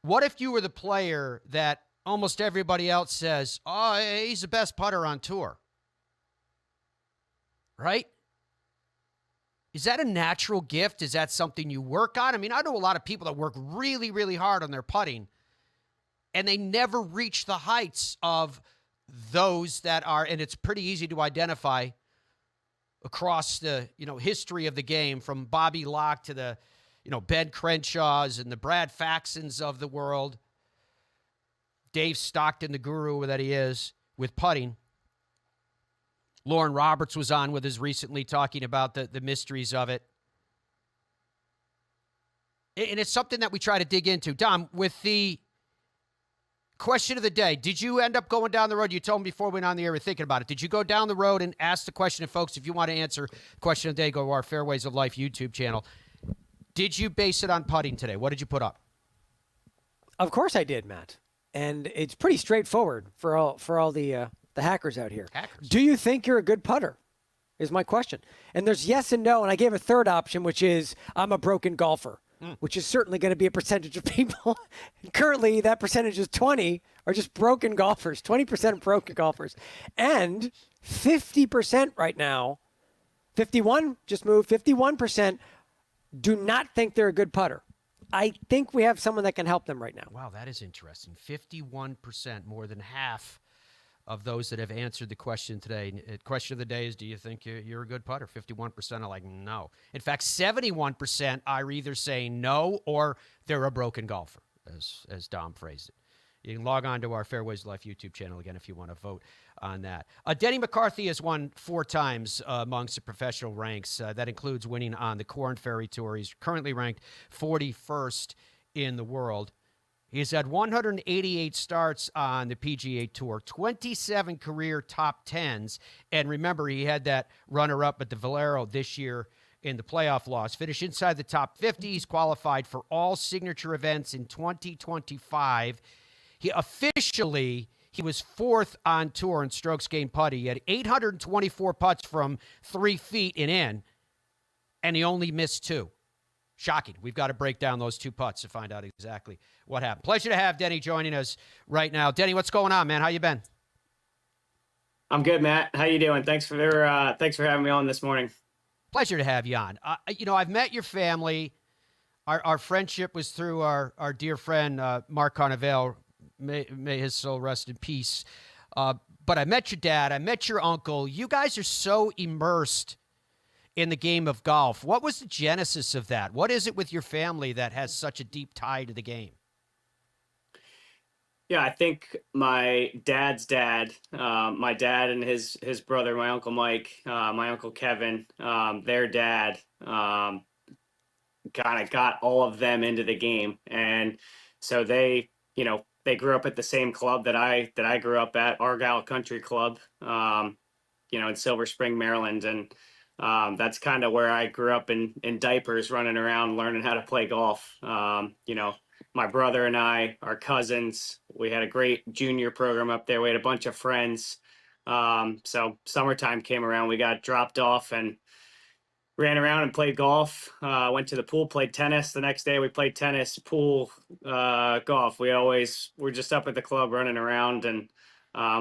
What if you were the player that almost everybody else says, oh, he's the best putter on tour? Right? Is that a natural gift? Is that something you work on? I mean, I know a lot of people that work really, really hard on their putting, and they never reach the heights of those that are, and it's pretty easy to identify across the, history of the game, from Bobby Locke to the, Ben Crenshaws and the Brad Faxons of the world, Dave Stockton, the guru that he is with putting. Lauren Roberts was on with us recently talking about the mysteries of it. And it's something that we try to dig into. Dom, with the question of the day, did you end up going down the road? You told me before we went on the air, we're thinking about it. Did you go down the road and ask the question? And folks, if you want to answer the question of the day, go to our Fairways of Life YouTube channel. Did you base it on putting today? What did you put up? Of course I did, Matt. And it's pretty straightforward for all the hackers out here. Hackers. Do you think you're a good putter? Is my question. And there's yes and no. And I gave a third option, which is I'm a broken golfer, which is certainly going to be a percentage of people. Currently, that percentage is 20 are just broken golfers, 20% of broken golfers. And 50% right now, 51 just moved, 51% do not think they're a good putter. I think we have someone that can help them right now. Wow, that is interesting. 51%, more than half of those that have answered the question today. The question of the day is, do you think you're a good putter? 51% are like, no. In fact, 71% are either saying no or they're a broken golfer, as Dom phrased it. You can log on to our Fairways of Life YouTube channel again if you want to vote on that. Denny McCarthy has won 4 times amongst the professional ranks. That includes winning on the Corn Ferry Tour. He's currently ranked 41st in the world. He's had 188 starts on the PGA Tour, 27 career top 10s. And remember, he had that runner-up at the Valero this year in the playoff loss. Finished inside the top 50. He's qualified for all signature events in 2025. He was 4th on tour in strokes gained putty. He had 824 putts from 3 feet and in, and he only missed 2. Shocking. We've got to break down those 2 putts to find out exactly what happened. Pleasure to have Denny joining us right now. Denny, what's going on, man? How you been? I'm good, Matt. How you doing? Thanks for having me on this morning. Pleasure to have you on. I've met your family. Our friendship was through our dear friend Mark Carnevale. May his soul rest in peace. But I met your dad. I met your uncle. You guys are so immersed in the game of golf. What was the genesis of that? What is it with your family that has such a deep tie to the game? Yeah, I think my dad's dad, my dad and his brother, my Uncle Mike, my Uncle Kevin, their dad, kind of got all of them into the game. And so they grew up at the same club that I grew up at, Argyle Country Club, in Silver Spring, Maryland. And that's kind of where I grew up in diapers, running around, learning how to play golf. My brother and I, our cousins, we had a great junior program up there. We had a bunch of friends. So summertime came around, we got dropped off and ran around and played golf. Went to the pool, played tennis. The next day we played tennis, pool, golf. We're just up at the club running around, and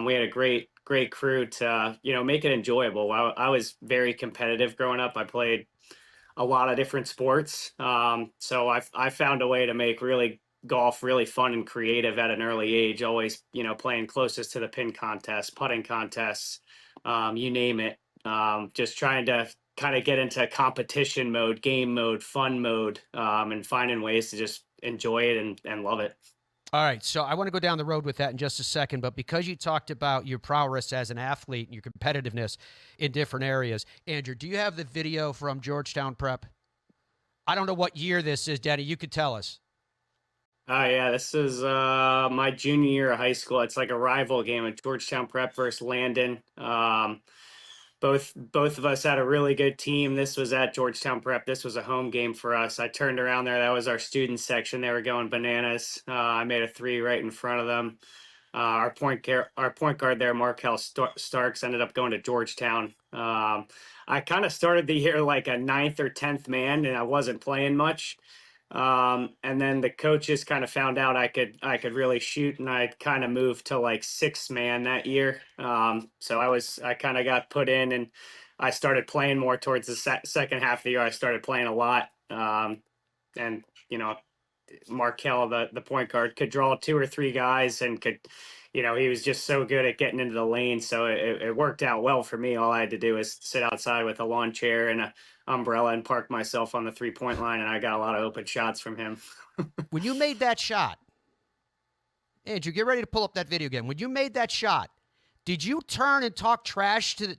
we had a great crew to, make it enjoyable. I was very competitive growing up. I played a lot of different sports. So I found a way to make golf really fun and creative at an early age, always, playing closest to the pin contest, putting contests, you name it. Just trying to kind of get into competition mode, game mode, fun mode, and finding ways to just enjoy it and love it. All right, so I want to go down the road with that in just a second, but because you talked about your prowess as an athlete and your competitiveness in different areas, Andrew, do you have the video from Georgetown Prep? I don't know what year this is, Denny. You could tell us. Yeah, this is my junior year of high school. It's like a rival game at Georgetown Prep versus Landon. Both of us had a really good team. This was at Georgetown Prep. This was a home game for us. I turned around there. That was our student section. They were going bananas. I made a 3 right in front of them. Our point guard there, Markel Starks, ended up going to Georgetown. I kind of started the year like a 9th or 10th man, and I wasn't playing much. And then the coaches kind of found out I could really shoot, and I kind of moved to like sixth man that year. So I kind of got put in, and I started playing more towards the second half of the year. I started playing a lot, and you know, Markel, the point guard, could draw two or three guys and could, he was just so good at getting into the lane. So it worked out well for me. All I had to do was sit outside with a lawn chair and a umbrella and park myself on the 3-point line, and I got a lot of open shots from him. When you made that shot, Andrew, get ready to pull up that video again. When you made that shot, did you turn and talk trash to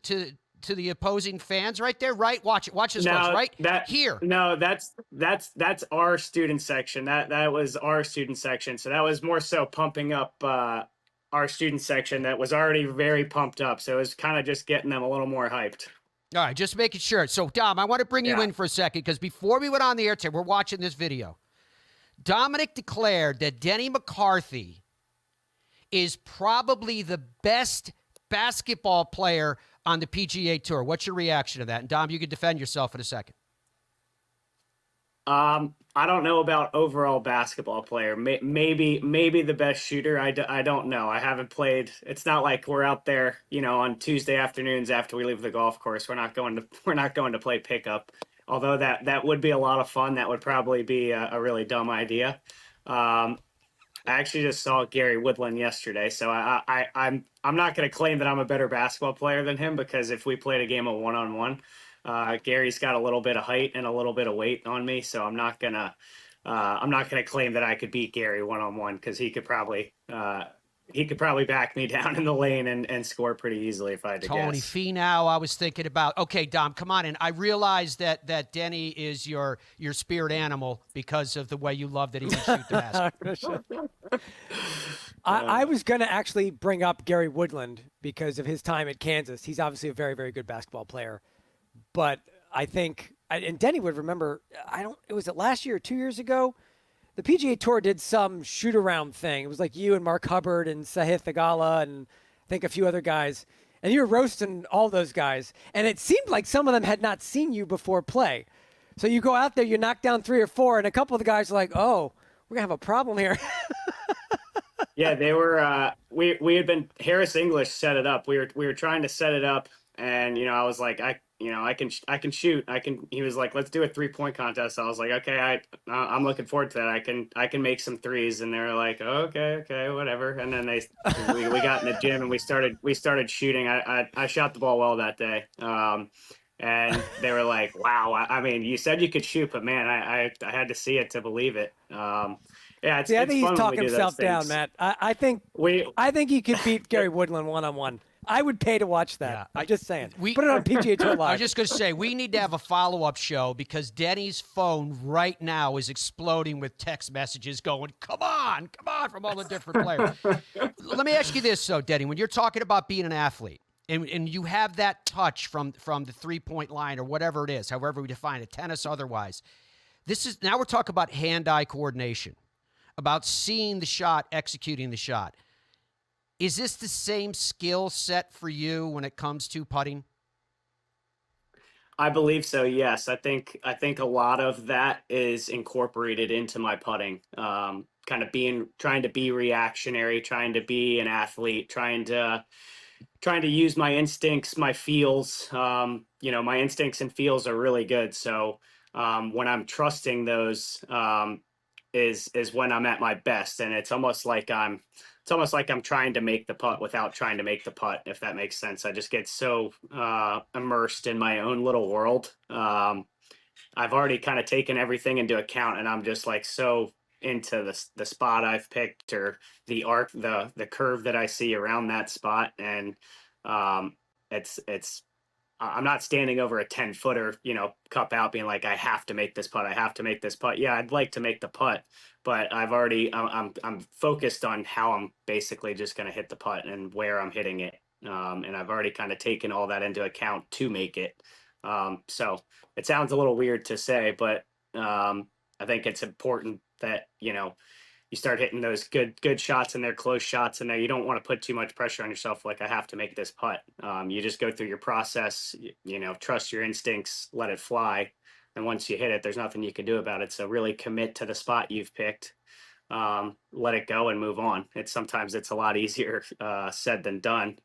the opposing fans right there? Right? Watch it. Watch this, folks. Right here. No, that's our student section. That was our student section. So that was more so pumping up our student section that was already very pumped up. So it was kind of just getting them a little more hyped. All right, just making sure. So, Dom, I want to bring you in for a second because before we went on the air today, we're watching this video. Dominic declared that Denny McCarthy is probably the best basketball player on the PGA Tour. What's your reaction to that? And, Dom, you can defend yourself in a second. I don't know about overall basketball player. Maybe the best shooter. I don't know. I haven't played. It's not like we're out there, on Tuesday afternoons after we leave the golf course. We're not going to play pickup. Although that would be a lot of fun. That would probably be a really dumb idea. I actually just saw Gary Woodland yesterday, so I'm not going to claim that I'm a better basketball player than him, because if we played a game of one-on-one, Gary's got a little bit of height and a little bit of weight on me, so I'm not gonna claim that I could beat Gary one-on-one, because he could probably back me down in the lane and score pretty easily if I had to Tony guess. Finau, I was thinking about. Okay, Dom, come on in. I realize that Denny is your spirit animal because of the way you love that he can shoot the basket. I was going to actually bring up Gary Woodland because of his time at Kansas. He's obviously a very, very good basketball player. But I think, and Denny would remember, was it last year or 2 years ago? The PGA Tour did some shoot-around thing. It was like you and Mark Hubbard and Sahith Theegala and I think a few other guys. And you were roasting all those guys. And it seemed like some of them had not seen you before play. So you go out there, you knock down 3 or 4, and a couple of the guys are like, oh, we're going to have a problem here. Yeah, they were. We had been. Harris English set it up. We were trying to set it up, and I was like, I can shoot. He was like, let's do a 3-point contest. I was like, okay, I'm looking forward to that. I can make some threes, and they were like, okay, whatever. And then we got in the gym and we started shooting. I shot the ball well that day. And they were like, wow. I mean, you said you could shoot, but man, I had to see it to believe it. Yeah, I think he's talking himself down, Matt. I think he could beat Gary Woodland one-on-one. I would pay to watch that. Yeah, I'm just saying. Put it on PGA Tour Live. I was just going to say, we need to have a follow-up show because Denny's phone right now is exploding with text messages going, come on, from all the different players. Let me ask you this, though, Denny. When you're talking about being an athlete, and you have that touch from the 3-point line or whatever it is, however we define it, tennis otherwise, now we're talking about hand-eye coordination, about seeing the shot, executing the shot. Is this the same skill set for you when it comes to putting? I believe so. Yes, I think a lot of that is incorporated into my putting. Kind of trying to be reactionary, trying to be an athlete, trying to use my instincts, my feels. My instincts and feels are really good. So when I'm trusting those, is when I'm at my best, and it's almost like I'm trying to make the putt without trying to make the putt, if that makes sense. I just get so immersed in my own little world. I've already kind of taken everything into account, and I'm just like so into the spot I've picked, or the arc, the curve that I see around that spot, and it's I'm not standing over a 10-footer, cup out, being like, I have to make this putt. I have to make this putt. Yeah, I'd like to make the putt, but I'm focused on how I'm basically just going to hit the putt and where I'm hitting it. And I've already kind of taken all that into account to make it. So it sounds a little weird to say, but I think it's important that, you start hitting those good shots, and they're close shots in there. You don't want to put too much pressure on yourself. Like, I have to make this putt. You just go through your process, trust your instincts, let it fly. and once you hit it, there's nothing you can do about it. So really commit to the spot you've picked, let it go and move on. Sometimes it's a lot easier said than done.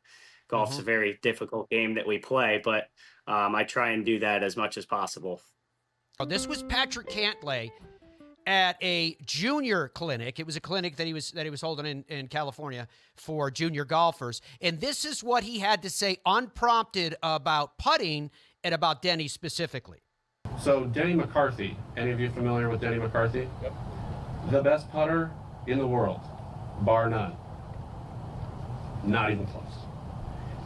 Golf's a very difficult game that we play, but I try and do that as much as possible. Oh, this was Patrick Cantlay at a junior clinic. It was a clinic that he was holding in California for junior golfers. And this is what he had to say unprompted about putting and about Denny specifically. So Denny McCarthy, any of you familiar with Denny McCarthy? Yep. The best putter in the world, bar none. Not even close.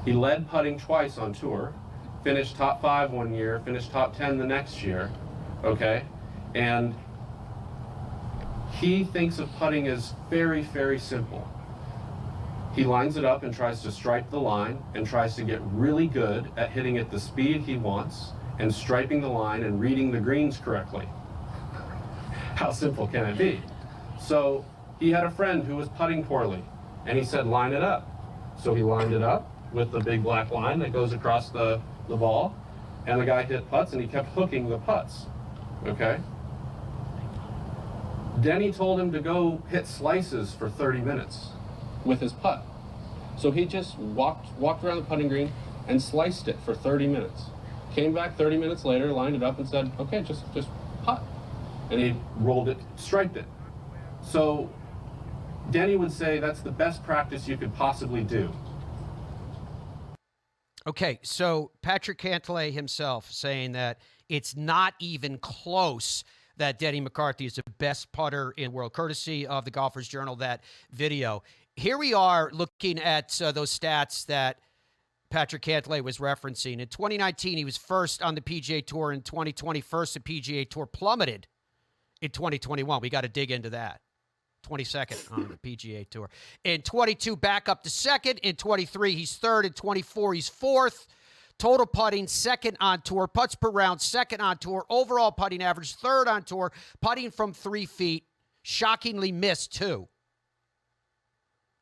He led putting twice on tour, finished top 5 one year, finished top 10 the next year, okay? And he thinks of putting as very, very simple. He lines it up and tries to stripe the line and tries to get really good at hitting at the speed he wants and striping the line and reading the greens correctly. How simple can it be? So he had a friend who was putting poorly, and he said, line it up. So he lined it up with the big black line that goes across the ball, and the guy hit putts, and he kept hooking the putts, okay? Denny told him to go hit slices for 30 minutes with his putt. So he just walked around the putting green and sliced it for 30 minutes. Came back 30 minutes later, lined it up and said, okay, just putt. And he rolled it, striped it. So Denny would say that's the best practice you could possibly do. Okay, so Patrick Cantlay himself saying that it's not even close that Denny McCarthy is the best putter in the world, courtesy of the Golfers Journal, that video. Here we are looking at those stats that Patrick Cantlay was referencing. In 2019, he was first on the PGA Tour. In 2020, first the PGA Tour, plummeted in 2021. We got to dig into that. 22nd on the PGA Tour. In 22, back up to second. In 23, he's third. In 24, he's fourth. Total putting, second on tour. Putts per round, second on tour. Overall putting average, third on tour. Putting from 3 feet, shockingly missed 2.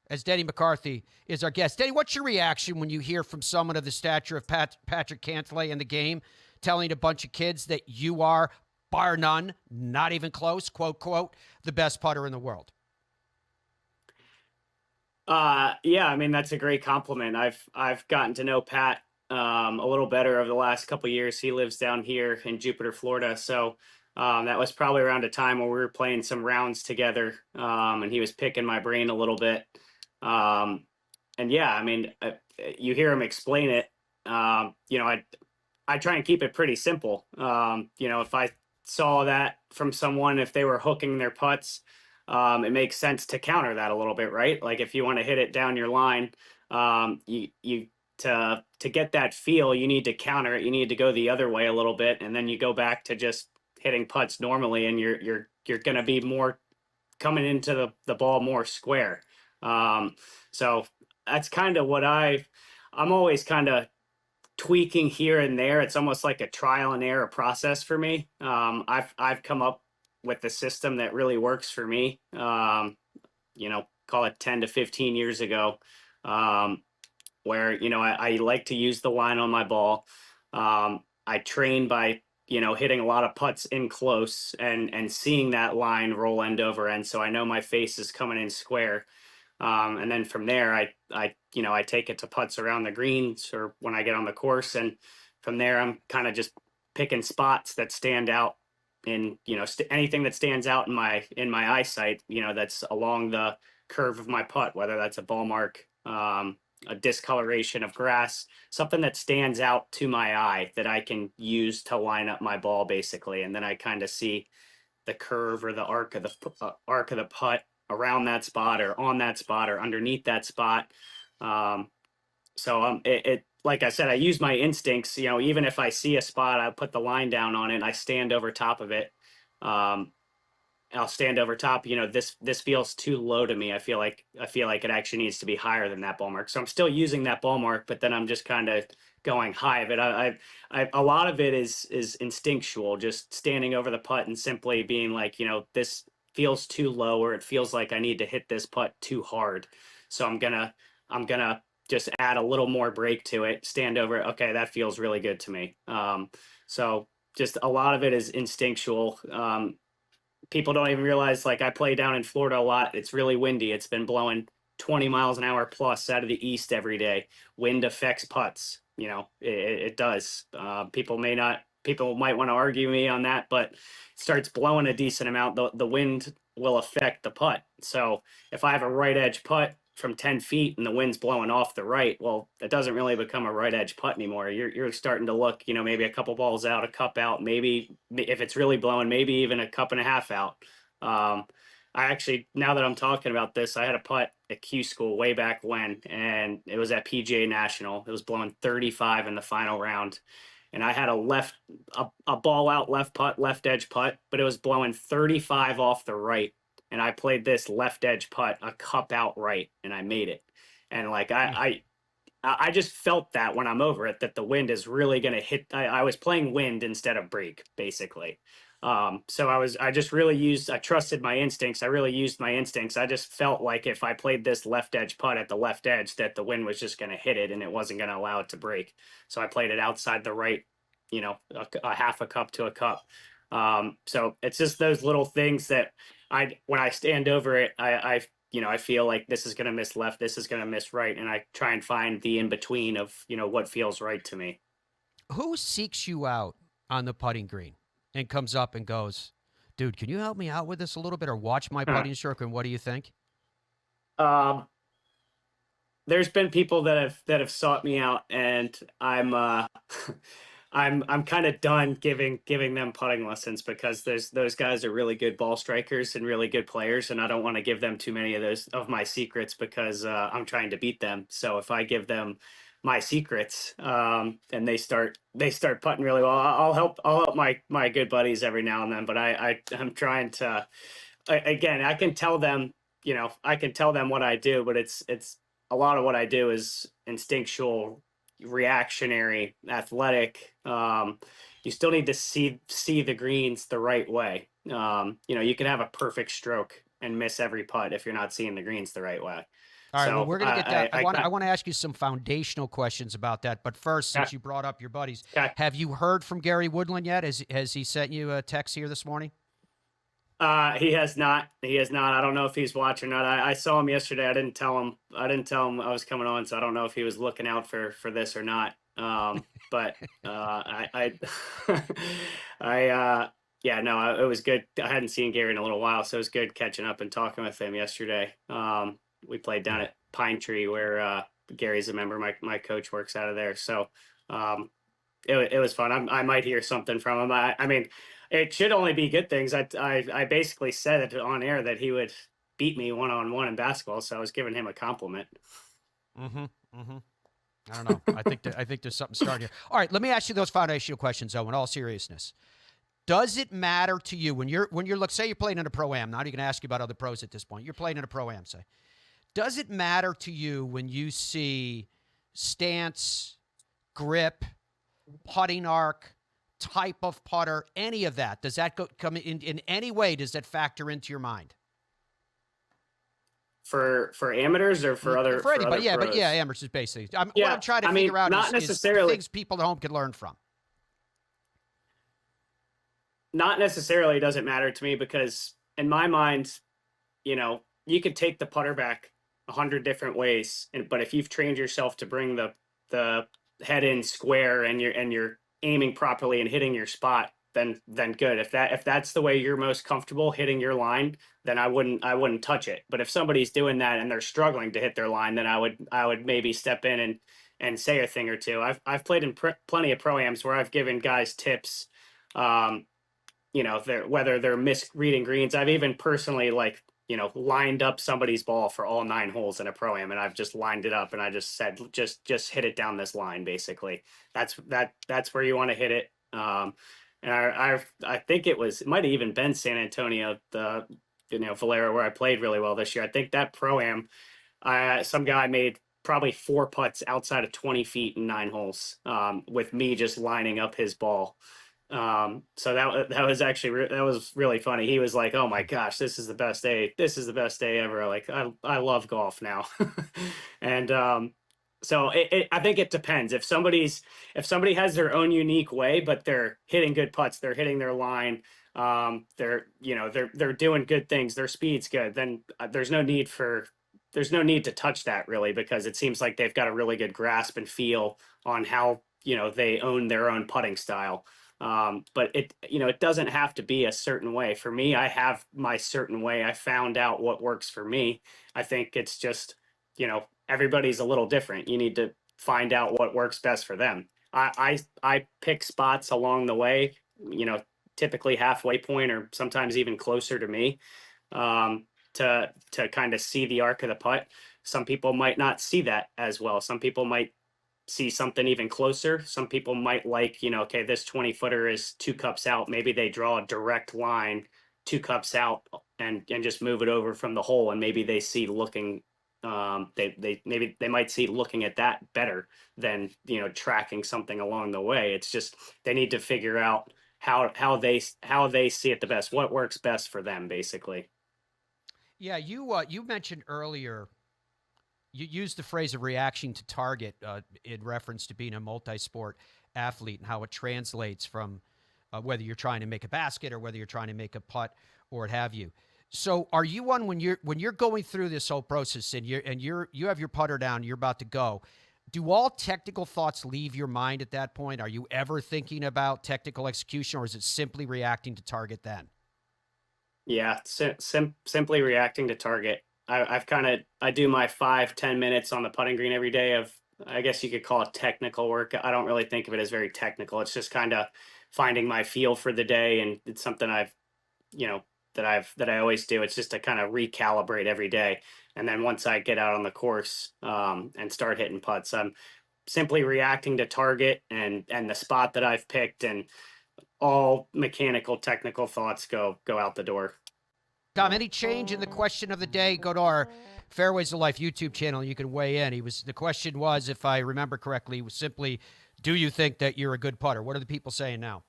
As Denny McCarthy is our guest. Denny, what's your reaction when you hear from someone of the stature of Patrick Cantlay in the game telling a bunch of kids that you are, bar none, not even close, quote, quote, the best putter in the world? Yeah, I mean, that's a great compliment. I've gotten to know Pat a little better over the last couple of years. He lives down here in Jupiter, Florida. So that was probably around a time when we were playing some rounds together, and he was picking my brain a little bit. And yeah, I mean, you hear him explain it. I try and keep it pretty simple. If I saw that from someone, if they were hooking their putts, it makes sense to counter that a little bit, right? Like if you want to hit it down your line, to get that feel, you need to counter it. You need to go the other way a little bit, and then you go back to just hitting putts normally, and you're going to be more coming into the ball more square. So that's kind of what I'm always kind of tweaking here and there. It's almost like a trial and error process for me. I've come up with the system that really works for me. Call it 10 to 15 years ago, where, I like to use the line on my ball. I train by, hitting a lot of putts in close and seeing that line roll end over end. So I know my face is coming in square. And then from there, I take it to putts around the greens or when I get on the course. And from there, I'm kind of just picking spots that stand out in, anything that stands out in my eyesight, that's along the curve of my putt, whether that's a ball mark, a discoloration of grass, something that stands out to my eye that I can use to line up my ball basically. And then I kind of see the curve or the arc of the putt around that spot or on that spot or underneath that spot. It like I said, I use my instincts, even if I see a spot, I put the line down on it and I stand over top of it. I'll stand over top, this feels too low to me. I feel like it actually needs to be higher than that ball mark. So I'm still using that ball mark, but then I'm just kind of going high of it. A lot of it is instinctual, just standing over the putt and simply being like, this feels too low, or it feels like I need to hit this putt too hard. So I'm gonna just add a little more break to it, stand over it. Okay, that feels really good to me. So just a lot of it is instinctual. People don't even realize, like, I play down in Florida a lot. It's really windy. It's been blowing 20 miles an hour plus out of the east every day. Wind affects putts. It does. People might want to argue me on that, but it starts blowing a decent amount. The wind will affect the putt. So if I have a right edge putt from 10 feet and the wind's blowing off the right, well, it doesn't really become a right edge putt anymore. You're starting to look, maybe a couple balls out, a cup out, maybe if it's really blowing, maybe even a cup and a half out. I actually, now that I'm talking about this, I had a putt at Q school way back when, and it was at PGA National. It was blowing 35 in the final round. And I had a ball out left putt, left edge putt, but it was blowing 35 off the right. And I played this left edge putt, a cup out right, and I made it. And like I just felt that when I'm over it, that the wind is really going to hit. I was playing wind instead of break, basically. So I trusted my instincts. I really used my instincts. I just felt like if I played this left edge putt at the left edge, that the wind was just going to hit it and it wasn't going to allow it to break. So I played it outside the right, a half a cup to a cup. So it's just those little things that when I stand over it, I feel like this is going to miss left, this is going to miss right. And I try and find the in between of, what feels right to me. Who seeks you out on the putting green and comes up and goes, dude, can you help me out with this a little bit or watch my putting stroke? And what do you think? There's been people that have sought me out, and I'm I'm kind of done giving them putting lessons, because those guys are really good ball strikers and really good players, and I don't want to give them too many of my secrets, because I'm trying to beat them. So if I give them my secrets, and they start putting really well, I'll help my good buddies every now and then. But I'm trying to, again, I can tell them, what I do, but it's a lot of what I do is instinctual, reactionary, athletic. You still need to see the greens the right way. You can have a perfect stroke and miss every putt if you're not seeing the greens the right way. All right, So well, we're going to get down. I want I to ask you some foundational questions about that. But first, since you brought up your buddies, have you heard from Gary Woodland yet? Has he sent you a text here this morning? He has not. He has not. I don't know if he's watching or not. I saw him yesterday. I didn't tell him I was coming on, so I don't know if he was looking out for this or not. But yeah, no, it was good. I hadn't seen Gary in a little while, so it was good catching up and talking with him yesterday. We played down at Pine Tree, where Gary's a member. My coach works out of there, so it was fun. I might hear something from him. I mean, it should only be good things. I basically said it on air that he would beat me one-on-one in basketball, so I was giving him a compliment. I don't know. I think there's something starting here. All right, let me ask you those foundational questions, though, in all seriousness. Does it matter to you when you're look, say you're playing in a pro-am, not even going to ask you about other pros at this point. You're playing in a pro-am, say. Does it matter to you when you see stance, grip, putting arc, type of putter, any of that? Does that come in any way? Does that factor into your mind? For amateurs or for other for anybody? For other but amateurs basically. What Yeah, I'm trying to I mean, figure out not is necessarily things people at home can learn from. Not necessarily doesn't matter to me, because in my mind, you could take the putter back 100 different ways, but if you've trained yourself to bring the head in square and you're aiming properly and hitting your spot, then good. If that's the way you're most comfortable hitting your line, then I wouldn't touch it. But if somebody's doing that and they're struggling to hit their line, then I would maybe step in and say a thing or two. I've played in plenty of pro-ams where I've given guys tips, whether they're misreading greens. I've even personally lined up somebody's ball for all 9 holes in a pro-am, and I've just lined it up and I just said, just hit it down this line. Basically, that's where you want to hit it. And I think it might have even been San Antonio, Valero, where I played really well this year. I think that pro-am, some guy made probably 4 putts outside of 20 feet in 9 holes, with me just lining up his ball. So that was actually that was really funny. He was like, "Oh my gosh, this is the best day. This is the best day ever." Like, I love golf now. And So I think it depends. If somebody has their own unique way, but they're hitting good putts, they're hitting their line, they're doing good things, their speed's good, then there's no need to touch that really, because it seems like they've got a really good grasp and feel on how they own their own putting style. But it doesn't have to be a certain way. For me, I have my certain way. I found out what works for me. I think it's just everybody's a little different. You need to find out what works best for them. I pick spots along the way, typically halfway point or sometimes even closer to me, to kind of see the arc of the putt. Some people might not see that as well. Some people might see something even closer. Some people might like, okay, this 20-footer is 2 cups out. Maybe they draw a direct line 2 cups out and just move it over from the hole, and maybe they see looking they might see looking at that better than tracking something along the way. It's just they need to figure out how they see it the best, what works best for them, basically. Yeah, you mentioned earlier, you used the phrase of reaction to target in reference to being a multi-sport athlete and how it translates from whether you're trying to make a basket or whether you're trying to make a putt or what have you. So, are you one when you're going through this whole process and you have your putter down, you're about to go? Do all technical thoughts leave your mind at that point? Are you ever thinking about technical execution, or is it simply reacting to target then? Yeah, simply reacting to target. I do my 5-10 minutes on the putting green every day of, I guess you could call it technical work. I don't really think of it as very technical. It's just kind of finding my feel for the day, and it's something you know, that I always do. It's just to kind of recalibrate every day. And then once I get out on the course, and start hitting putts, I'm simply reacting to target and the spot that I've picked, and all mechanical technical thoughts go out the door. Tom, any change in the question of the day? Go to our Fairways of Life YouTube channel. You can weigh in. The question was, if I remember correctly, was simply, do you think that you're a good putter? What are the people saying now?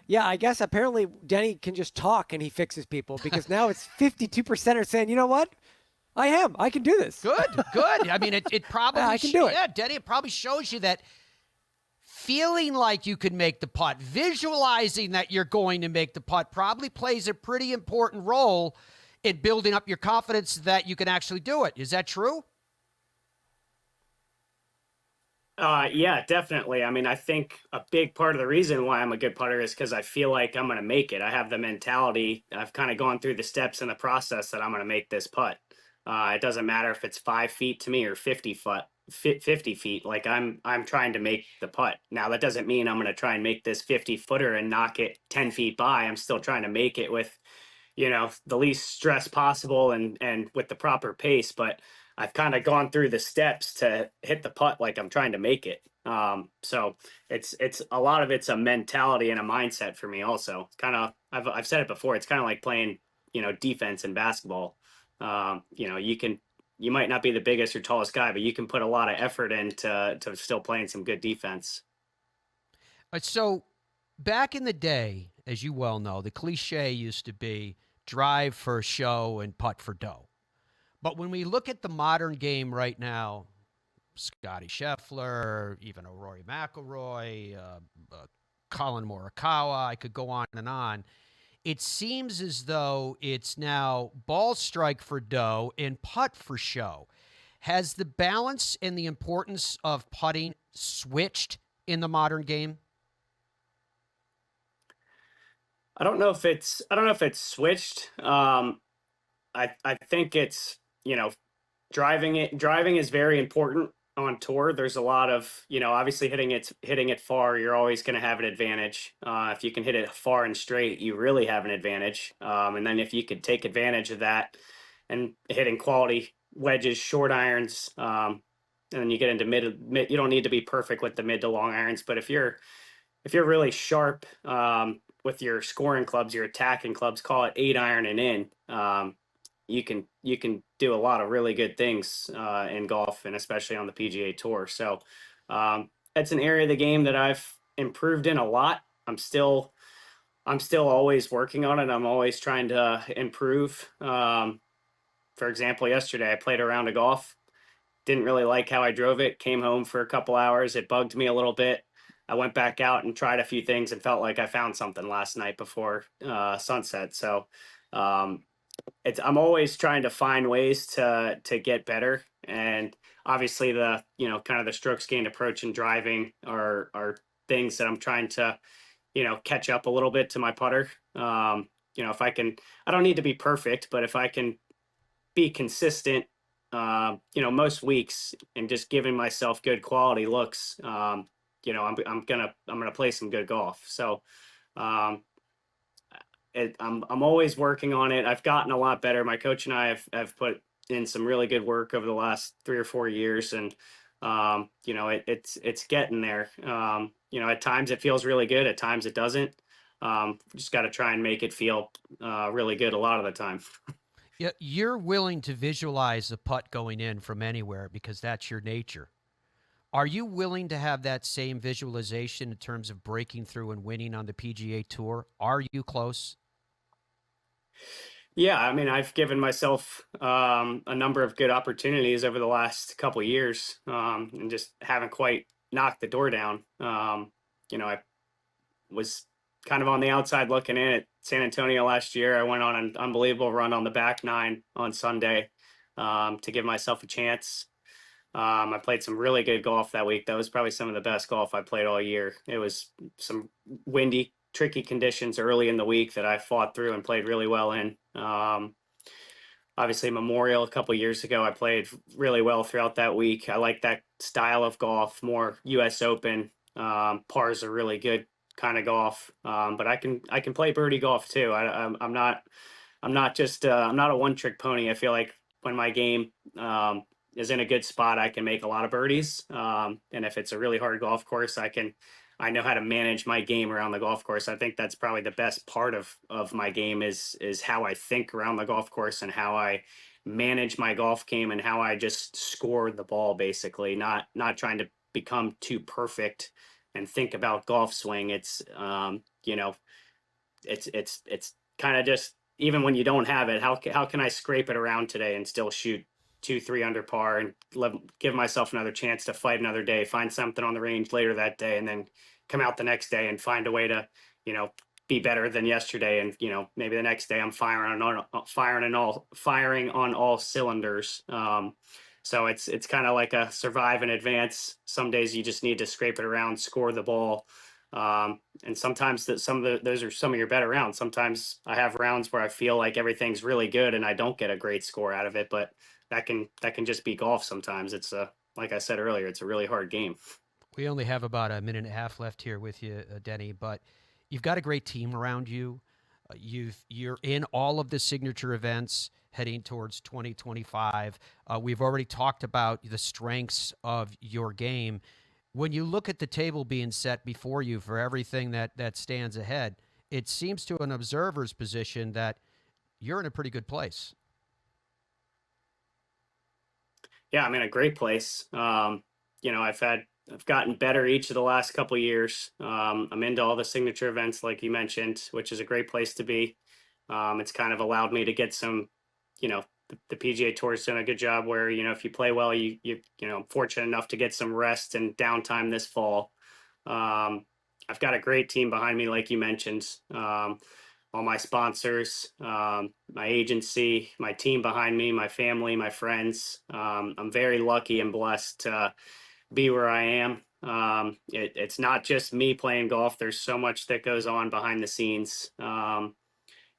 Yeah, I guess apparently Denny can just talk and he fixes people, because now it's 52% are saying, you know what? I can do this. Good. I mean, it probably, I can do it. Yeah, Denny, it probably shows you that feeling like you can make the putt, visualizing that you're going to make the putt probably plays a pretty important role in building up your confidence that you can actually do it. Is that true? Yeah, definitely. I mean, I think a big part of the reason why I'm a good putter is because I feel like I'm going to make it. I have the mentality. I've kind of gone through the steps in the process that I'm going to make this putt. It doesn't matter if it's 5 feet to me or 50 feet. Like I'm trying to make the putt. Now that doesn't mean I'm going to try and make this 50-footer and knock it 10 feet by. I'm still trying to make it with, the least stress possible and with the proper pace. But I've kind of gone through the steps to hit the putt like I'm trying to make it. So it's a lot of it's a mentality and a mindset for me. Also, kind of I've said it before. It's kind of like playing defense in basketball. You might not be the biggest or tallest guy, but you can put a lot of effort into still playing some good defense. So back in the day, as you well know, the cliche used to be drive for show and putt for dough. But when we look at the modern game right now, Scotty Scheffler, even a Rory McIlroy, Colin Morikawa, I could go on and on. It seems as though it's now ball strike for dough and putt for show. Has the balance and the importance of putting switched in the modern game? I don't know if it's switched. I think it's driving is very important on tour. There's a lot of obviously hitting it far, you're always going to have an advantage. If you can hit it far and straight, you really have an advantage. And then if you could take advantage of that and hitting quality wedges, short irons, and then you get into mid. You don't need to be perfect with the mid to long irons, but if you're really sharp with your scoring clubs, your attacking clubs, call it 8-iron and in, you can do a lot of really good things in golf, and especially on the PGA Tour. So that's an area of the game that I've improved in a lot. I'm still always working on it. I'm always trying to improve. For example, yesterday I played a round of golf. didn't really like how I drove it. Came home for a couple hours. It bugged me a little bit. I went back out and tried a few things and felt like I found something last night before sunset. So um, I'm always trying to find ways to get better. And obviously the, kind of the strokes gained approach and driving are things that I'm trying to, catch up a little bit to my putter. If I can, I don't need to be perfect, but if I can be consistent, most weeks and just giving myself good quality looks, I'm gonna play some good golf. So um, I'm always working on it. I've gotten a lot better. My coach and I have put in some really good work over the last 3 or 4 years, and it's getting there. At times it feels really good, at times it doesn't. Just got to try and make it feel really good a lot of the time. Yeah, you're willing to visualize a putt going in from anywhere because that's your nature. Are you willing to have that same visualization in terms of breaking through and winning on the PGA Tour? Are you close? Yeah, I mean, I've given myself a number of good opportunities over the last couple of years, and just haven't quite knocked the door down. I was kind of on the outside looking in at San Antonio last year. I went on an unbelievable run on the back nine on Sunday to give myself a chance. I played some really good golf that week. That was probably some of the best golf I played all year. It was some windy, tricky conditions early in the week that I fought through and played really well in. Obviously, Memorial a couple years ago, I played really well throughout that week. I like that style of golf, more U.S. Open. Pars are really good kind of golf, but I can play birdie golf too. I'm not a one trick pony. I feel like when my game is in a good spot, I can make a lot of birdies. And if it's a really hard golf course, I know how to manage my game around the golf course. I think that's probably the best part of my game is how I think around the golf course and how I manage my golf game and how I just score the ball basically, not trying to become too perfect and think about golf swing. It's kind of just, even when you don't have it, how can I scrape it around today and still shoot 2, 3 under par and give myself another chance to fight another day, find something on the range later that day, and then come out the next day and find a way to, you know, be better than yesterday. And, maybe the next day I'm firing on all cylinders. So it's kind of like a survive in advance. Some days you just need to scrape it around, score the ball. And sometimes those are some of your better rounds. Sometimes I have rounds where I feel like everything's really good and I don't get a great score out of it, but that can just be golf. Sometimes like I said earlier, it's a really hard game. We only have about a minute and a half left here with you, Denny, but you've got a great team around you. You're in all of the signature events heading towards 2025. We've already talked about the strengths of your game. When you look at the table being set before you for everything that stands ahead, it seems to an observer's position that you're in a pretty good place. Yeah, I'm in a great place. I've gotten better each of the last couple of years. I'm into all the signature events, like you mentioned, which is a great place to be. It's kind of allowed me to get some, the PGA Tour's done a good job where, if you play well, I'm fortunate enough to get some rest and downtime this fall. I've got a great team behind me, like you mentioned. All my sponsors, my agency, my team behind me, my family, my friends. I'm very lucky and blessed to be where I am. It's not just me playing golf. There's so much that goes on behind the scenes. My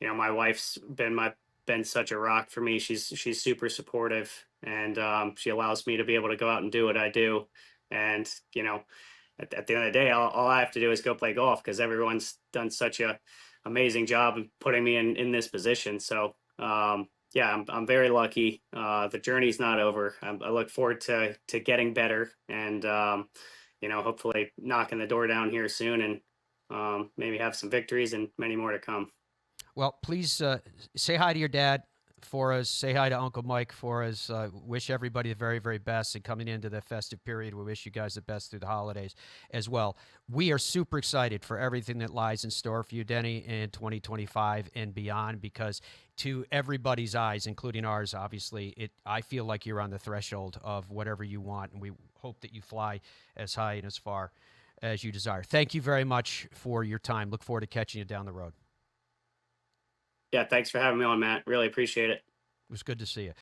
wife's been such a rock for me. She's super supportive, and she allows me to be able to go out and do what I do. And at the end of the day, all I have to do is go play golf because everyone's done such a amazing job of putting me in this position. So yeah, I'm very lucky. The journey's not over. I look forward to getting better and hopefully knocking the door down here soon and maybe have some victories and many more to come. Well, please say hi to your dad for us. Say hi to Uncle Mike for us. Wish everybody the very, very best. And coming into the festive period, we wish you guys the best through the holidays as well. We are super excited for everything that lies in store for you, Denny, in 2025 and beyond, because to everybody's eyes, including ours, obviously, I feel like you're on the threshold of whatever you want, and we hope that you fly as high and as far as you desire. Thank you very much for your time. Look forward to catching you down the road. Yeah, thanks for having me on, Matt. Really appreciate it. It was good to see you.